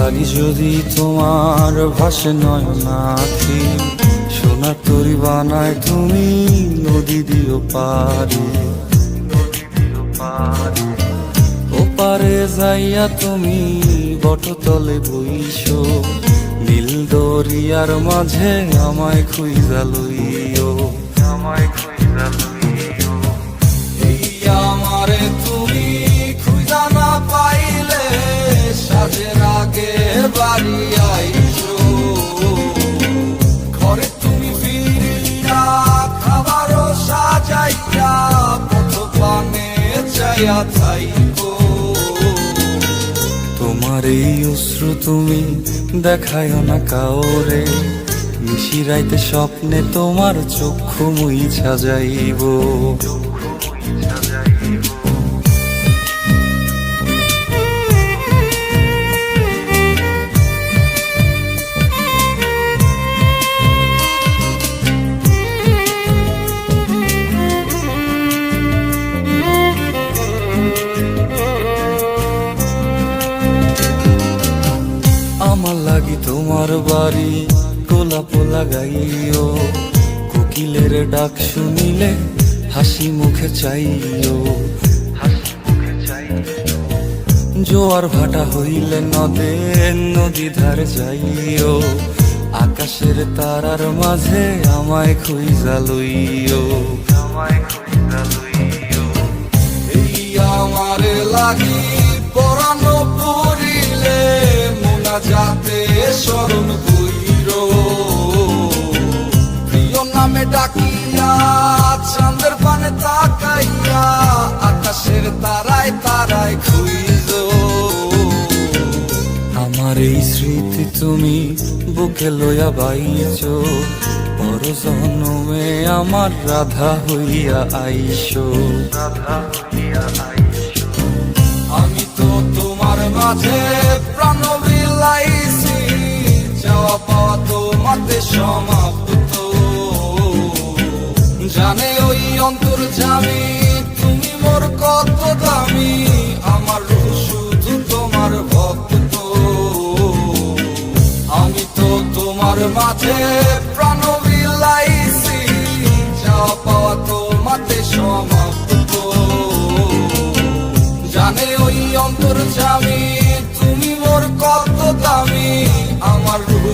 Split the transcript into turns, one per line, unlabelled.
লাগি যদি তোমার ভাসে নয়নাখি, সোনার তরি বানায় তুমি নদী দিও পারে। ওপারে যাইয়া তুমি বটতলে বইসো, নীল দরিয়ার মাঝে আমায় খুঁজা লইও, আমায় খুঁজা লইও। এই আমারে তুমি খুঁজা না পাইলে সাজের আগে বাড়ি আইসো, ঘরে তুমি ফিরিয়া খাবারও সাজাইয়া পথ পানে চাইয়া থাইকো। তোমার এই অশ্রু তুমি দেখায়ও না কাউরে, নিশিরাইতে স্বপ্নে তোমার চক্ষু মুইছা যাইব। আমার লাগি তোমার বাড়ি গোলাপ লাগাইও, কোকিলের ডাক শুনিলে হাসি মুখে চাইও, হাসি মুখে চাইও। জোয়ার ভাটা হইলে নদে নদী ধারে যাইও, আকাশের তারার মাঝে আমায় খুঁজা লইও, আমায় খুঁজা লইও। এই আমারে লাগি পরানো পড়িলে যাতে স্মরণ কইরো, প্রিয় নামে ডাকিয়া চাঁদের পানে তাকাইয়া আকাশের তারায় তারায় খুঁজো। আমার এই স্মৃতি তুমি বুকে লইয়া বাইছো, পর জন্মে আমার রাধা হইয়া আইসো, রাধা হইয়া আইসো। আমি তো তোমার মাঝে প্রাণ বিলাইছি, যাওয়া পাওয়া তোমাতে সমাপ্ত। জানে ওই অন্তর্যামী তুমি মোর কত দামি, আমার রূহ শুধু তোমার ভক্ত। আমি তো তোমার মাঝে প্রাণ বিলাইছি, যাওয়া পাওয়া তোমাতে সমাপ্ত। জানে ওই অন্তর্যামী তুমি মোর কত দামি, আমার রূহ